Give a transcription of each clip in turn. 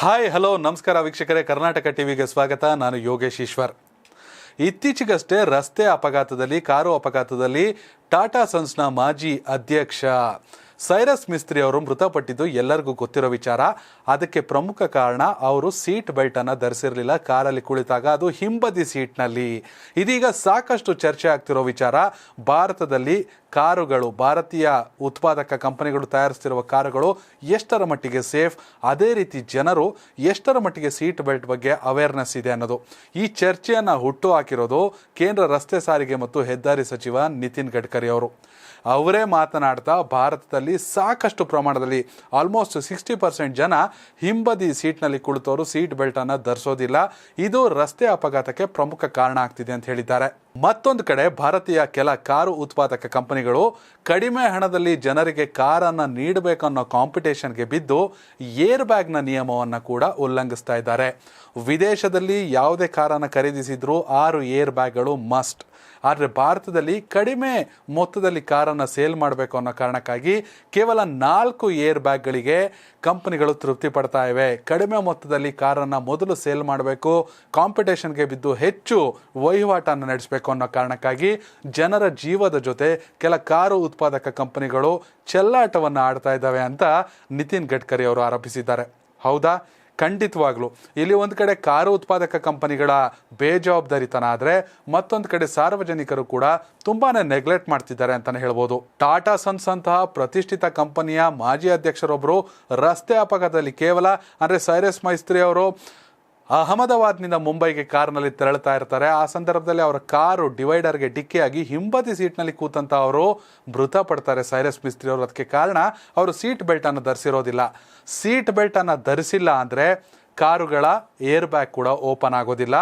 Hi hello ನಮಸ್ಕಾರ ವೀಕ್ಷಕರೇ, ಕರ್ನಾಟಕ ಟಿವಿಗೆ ಸ್ವಾಗತ. ನಾನು ಯೋಗೇಶ್ ಈಶ್ವರ್. ಇತ್ತೀಚೆಗಷ್ಟೇ ಕಾರು ಅಪಘಾತದಲ್ಲಿ ಟಾಟಾ ಸನ್ಸ್ನ ಮಾಜಿ ಅಧ್ಯಕ್ಷ ಸೈರಸ್ ಮಿಸ್ತ್ರಿ ಅವರು ಮೃತಪಟ್ಟಿದ್ದು ಎಲ್ಲರಿಗೂ ಗೊತ್ತಿರೋ ವಿಚಾರ. ಅದಕ್ಕೆ ಪ್ರಮುಖ ಕಾರಣ ಅವರು ಸೀಟ್ ಬೆಲ್ಟ್ ಅನ್ನು ಧರಿಸಿರಲಿಲ್ಲ ಕಾರಲ್ಲಿ ಕುಳಿತಾಗ, ಅದು ಹಿಂಬದಿ ಸೀಟ್ನಲ್ಲಿ. ಇದೀಗ ಸಾಕಷ್ಟು ಚರ್ಚೆ ಆಗ್ತಿರೋ ವಿಚಾರ. ಭಾರತದಲ್ಲಿ ಕಾರುಗಳು, ಭಾರತೀಯ ಉತ್ಪಾದಕ ಕಂಪನಿಗಳು ತಯಾರಿಸ್ತಿರುವ ಕಾರುಗಳು ಎಷ್ಟರ ಮಟ್ಟಿಗೆ ಸೇಫ್, ಅದೇ ರೀತಿ ಜನರು ಎಷ್ಟರ ಮಟ್ಟಿಗೆ ಸೀಟ್ ಬೆಲ್ಟ್ ಬಗ್ಗೆ ಅವೇರ್ನೆಸ್ ಇದೆ ಅನ್ನೋದು. ಈ ಚರ್ಚೆಯನ್ನು ಹುಟ್ಟು ಹಾಕಿರೋದು ಕೇಂದ್ರ ರಸ್ತೆ ಸಾರಿಗೆ ಮತ್ತು ಹೆದ್ದಾರಿ ಸಚಿವ ನಿತಿನ್ ಗಡ್ಕರಿ ಅವರು. ಅವರೇ ಮಾತನಾಡ್ತಾ ಭಾರತದಲ್ಲಿ ಸಾಕಷ್ಟು ಪ್ರಮಾಣದಲ್ಲಿ ಆಲ್ಮೋಸ್ಟ್ 60% ಜನ ಹಿಂಬದಿ ಸೀಟ್ನಲ್ಲಿ ಕುಳಿತವರು ಸೀಟ್ ಬೆಲ್ಟನ್ನು ಧರಿಸೋದಿಲ್ಲ. ಇದು ರಸ್ತೆ ಅಪಘಾತಕ್ಕೆ ಪ್ರಮುಖ ಕಾರಣ ಆಗ್ತಿದೆ ಅಂತ ಹೇಳಿದ್ದಾರೆ. ಮತ್ತೊಂದು ಕಡೆ ಭಾರತೀಯ ಕೆಲ ಕಾರು ಉತ್ಪಾದಕ ಕಂಪನಿಗಳು ಕಡಿಮೆ ಹಣದಲ್ಲಿ ಜನರಿಗೆ ಕಾರನ್ನು ನೀಡಬೇಕನ್ನೋ ಕಾಂಪಿಟೇಷನ್ಗೆ ಬಿದ್ದು ಏರ್ ಬ್ಯಾಗ್ನ ನಿಯಮವನ್ನು ಕೂಡ ಉಲ್ಲಂಘಿಸ್ತಾ ಇದ್ದಾರೆ. ವಿದೇಶದಲ್ಲಿ ಯಾವುದೇ ಕಾರನ್ನು ಖರೀದಿಸಿದ್ರೂ 6 ಏರ್ ಬ್ಯಾಗ್ಗಳು ಮಸ್ಟ್. ಆದರೆ ಭಾರತದಲ್ಲಿ ಕಡಿಮೆ ಮೊತ್ತದಲ್ಲಿ ಕಾರನ್ನು ಸೇಲ್ ಮಾಡಬೇಕು ಅನ್ನೋ ಕಾರಣಕ್ಕಾಗಿ ಕೇವಲ 4 ಏರ್ ಬ್ಯಾಗ್ಗಳಿಗೆ ಕಂಪನಿಗಳು ತೃಪ್ತಿ ಪಡ್ತಾ ಇವೆ. ಕಡಿಮೆ ಮೊತ್ತದಲ್ಲಿ ಕಾರನ್ನು ಮೊದಲು ಸೇಲ್ ಮಾಡಬೇಕು, ಕಾಂಪಿಟೇಷನ್ಗೆ ಬಿದ್ದು ಹೆಚ್ಚು ವಹಿವಾಟನ್ನು ನಡೆಸಬೇಕು ಅನ್ನೋ ಕಾರಣಕ್ಕಾಗಿ ಜನರ ಜೀವದ ಜೊತೆ ಕೆಲ ಕಾರು ಉತ್ಪಾದಕ ಕಂಪನಿಗಳು ಚೆಲ್ಲಾಟವನ್ನು ಆಡ್ತಾ ಇದ್ದಾವೆ ಅಂತ ನಿತಿನ್ ಗಡ್ಕರಿ ಅವರು ಆರೋಪಿಸಿದ್ದಾರೆ. ಹೌದಾ? ಖಂಡಿತವಾಗ್ಲೂ ಇಲ್ಲಿ ಒಂದು ಕಡೆ ಕಾರು ಉತ್ಪಾದಕ ಕಂಪನಿಗಳ ಬೇಜವಾಬ್ದಾರಿತನ ಆದರೆ ಮತ್ತೊಂದು ಕಡೆ ಸಾರ್ವಜನಿಕರು ಕೂಡ ತುಂಬಾನೇ ನೆಗ್ಲೆಕ್ಟ್ ಮಾಡ್ತಿದ್ದಾರೆ ಅಂತಾನೆ ಹೇಳ್ಬೋದು. ಟಾಟಾ ಸನ್ಸ್ ಅಂತಹ ಪ್ರತಿಷ್ಠಿತ ಕಂಪನಿಯ ಮಾಜಿ ಅಧ್ಯಕ್ಷರೊಬ್ಬರು ರಸ್ತೆ ಅಪಘಾತದಲ್ಲಿ ಸೈರಸ್ ಮಿಸ್ತ್ರಿ ಅವರು ಅಹಮದಾಬಾದ್ನಿಂದ ಮುಂಬೈಗೆ ಕಾರ್ನಲ್ಲಿ ತೆರಳುತ್ತಾ ಇರ್ತಾರೆ. ಆ ಸಂದರ್ಭದಲ್ಲಿ ಅವರ ಕಾರು ಡಿವೈಡರ್ಗೆ ಡಿಕ್ಕಿಯಾಗಿ ಹಿಂಬದಿ ಸೀಟ್ನಲ್ಲಿ ಕೂತಂತ ಅವರು ಮೃತಪಡ್ತಾರೆ ಸೈರಸ್ ಮಿಸ್ತ್ರಿ ಅವರು. ಅದಕ್ಕೆ ಕಾರಣ ಅವರು ಸೀಟ್ ಬೆಲ್ಟ್ ಅನ್ನು ಧರಿಸಿರೋದಿಲ್ಲ. ಸೀಟ್ ಬೆಲ್ಟ್ ಅನ್ನು ಧರಿಸಿಲ್ಲ ಅಂದರೆ ಕಾರುಗಳ ಏರ್ ಬ್ಯಾಗ್ ಕೂಡ ಓಪನ್ ಆಗೋದಿಲ್ಲ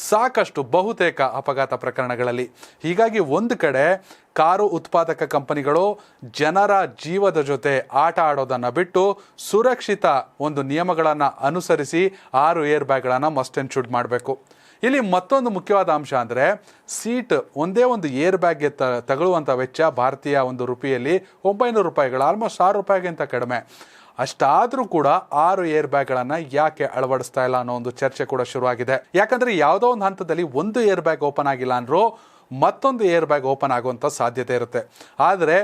ಸಾಕಷ್ಟು ಬಹುತೇಕ ಅಪಘಾತ ಪ್ರಕರಣಗಳಲ್ಲಿ. ಹೀಗಾಗಿ ಒಂದು ಕಡೆ ಕಾರು ಉತ್ಪಾದಕ ಕಂಪನಿಗಳು ಜನರ ಜೀವದ ಜೊತೆ ಆಟ ಆಡೋದನ್ನು ಬಿಟ್ಟು ಸುರಕ್ಷಿತ ಒಂದು ನಿಯಮಗಳನ್ನು ಅನುಸರಿಸಿ 6 ಏರ್ ಬ್ಯಾಗ್ಗಳನ್ನು ಮಸ್ಟ್ ಆ್ಯಂಡ್ ಶುಡ್ ಮಾಡಬೇಕು. ಇಲ್ಲಿ ಮತ್ತೊಂದು ಮುಖ್ಯವಾದ ಅಂಶ ಅಂದರೆ ಒಂದೇ ಒಂದು ಏರ್ ಬ್ಯಾಗ್ಗೆ ತಗೊಳ್ಳುವಂಥ ವೆಚ್ಚ ಭಾರತೀಯ ಒಂದು ರೂಪಾಯಿಯಲ್ಲಿ 900 ರೂಪಾಯಿಗಳು, ಆಲ್ಮೋಸ್ಟ್ 6 ರೂಪಾಯಿಗಿಂತ ಕಡಿಮೆ. ಅಷ್ಟಾದರೂ ಕೂಡ 6 ಏರ್ ಬ್ಯಾಗ್ಗಳನ್ನು ಯಾಕೆ ಅಳವಡಿಸ್ತಾ ಇಲ್ಲ ಅನ್ನೋ ಒಂದು ಚರ್ಚೆ ಕೂಡ ಶುರುವಾಗಿದೆ. ಯಾಕಂದರೆ ಯಾವುದೋ ಒಂದು ಹಂತದಲ್ಲಿ ಒಂದು ಏರ್ ಬ್ಯಾಗ್ ಓಪನ್ ಆಗಿಲ್ಲ ಅಂದರೂ ಮತ್ತೊಂದು ಏರ್ ಬ್ಯಾಗ್ ಓಪನ್ ಆಗುವಂಥ ಸಾಧ್ಯತೆ ಇರುತ್ತೆ. ಆದರೆ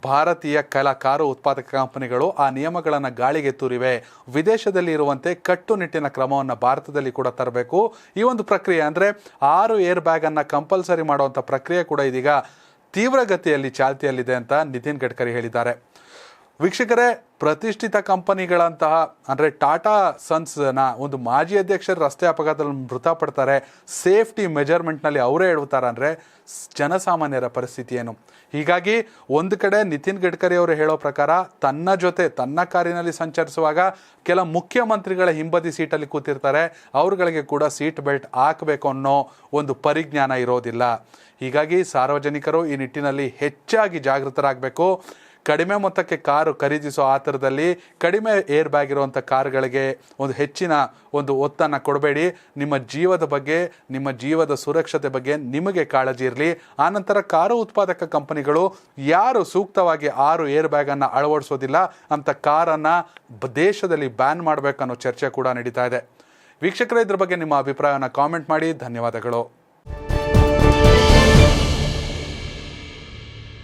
ಭಾರತೀಯ ಕೆಲ ಕಾರು ಉತ್ಪಾದಕ ಕಂಪನಿಗಳು ಆ ನಿಯಮಗಳನ್ನು ಗಾಳಿಗೆ ತೂರಿವೆ. ವಿದೇಶದಲ್ಲಿ ಇರುವಂತೆ ಕಟ್ಟುನಿಟ್ಟಿನ ಕ್ರಮವನ್ನು ಭಾರತದಲ್ಲಿ ಕೂಡ ತರಬೇಕು. ಈ ಒಂದು ಪ್ರಕ್ರಿಯೆ ಅಂದರೆ 6 ಏರ್ ಬ್ಯಾಗನ್ನು ಕಂಪಲ್ಸರಿ ಮಾಡುವಂಥ ಪ್ರಕ್ರಿಯೆ ಕೂಡ ಇದೀಗ ತೀವ್ರಗತಿಯಲ್ಲಿ ಚಾಲ್ತಿಯಲ್ಲಿದೆ ಅಂತ ನಿತಿನ್ ಗಡ್ಕರಿ ಹೇಳಿದ್ದಾರೆ. ವೀಕ್ಷಕರೇ, ಪ್ರತಿಷ್ಠಿತ ಕಂಪನಿಗಳಂತಹ ಅಂದರೆ ಟಾಟಾ ಸನ್ಸ್ನ ಒಂದು ಮಾಜಿ ಅಧ್ಯಕ್ಷರು ರಸ್ತೆ ಅಪಘಾತದಲ್ಲಿ ಮೃತಪಡ್ತಾರೆ. ಸೇಫ್ಟಿ ಮೆಜರ್ಮೆಂಟ್ನಲ್ಲಿ ಅವರೇ ಹೇಳ್ತಾರೆ ಅಂದರೆ ಜನಸಾಮಾನ್ಯರ ಪರಿಸ್ಥಿತಿ ಏನು? ಹೀಗಾಗಿ ಒಂದು ಕಡೆ ನಿತಿನ್ ಗಡ್ಕರಿ ಅವರು ಹೇಳೋ ಪ್ರಕಾರ ತನ್ನ ಕಾರಿನಲ್ಲಿ ಸಂಚರಿಸುವಾಗ ಕೆಲ ಮುಖ್ಯಮಂತ್ರಿಗಳ ಹಿಂಬದಿ ಸೀಟಲ್ಲಿ ಕೂತಿರ್ತಾರೆ, ಅವರುಗಳಿಗೆ ಕೂಡ ಸೀಟ್ ಬೆಲ್ಟ್ ಹಾಕಬೇಕು ಅನ್ನೋ ಒಂದು ಪರಿಜ್ಞಾನ ಇರೋದಿಲ್ಲ. ಹೀಗಾಗಿ ಸಾರ್ವಜನಿಕರು ಈ ನಿಟ್ಟಿನಲ್ಲಿ ಹೆಚ್ಚಾಗಿ ಜಾಗೃತರಾಗಬೇಕು. ಕಡಿಮೆ ಮೊತ್ತಕ್ಕೆ ಕಾರು ಖರೀದಿಸೋ ಆತರದಲ್ಲಿ ಕಡಿಮೆ ಏರ್ ಬ್ಯಾಗ್ ಇರುವಂಥ ಕಾರುಗಳಿಗೆ ಒಂದು ಹೆಚ್ಚಿನ ಒಂದು ಒತ್ತನ್ನು ಕೊಡಬೇಡಿ. ನಿಮ್ಮ ಜೀವದ ಬಗ್ಗೆ, ನಿಮ್ಮ ಜೀವದ ಸುರಕ್ಷತೆ ಬಗ್ಗೆ ನಿಮಗೆ ಕಾಳಜಿ ಇರಲಿ. ಆನಂತರ ಕಾರು ಉತ್ಪಾದಕ ಕಂಪನಿಗಳು ಯಾರು ಸೂಕ್ತವಾಗಿ 6 ಏರ್ ಬ್ಯಾಗನ್ನು ಅಳವಡಿಸೋದಿಲ್ಲ ಅಂತ ಕಾರನ್ನು ದೇಶದಲ್ಲಿ ಬ್ಯಾನ್ ಮಾಡಬೇಕನ್ನೋ ಚರ್ಚೆ ಕೂಡ ನಡೀತಾ ಇದೆ. ವೀಕ್ಷಕರೇ, ಇದ್ರ ಬಗ್ಗೆ ನಿಮ್ಮ ಅಭಿಪ್ರಾಯವನ್ನು ಕಾಮೆಂಟ್ ಮಾಡಿ. ಧನ್ಯವಾದಗಳು.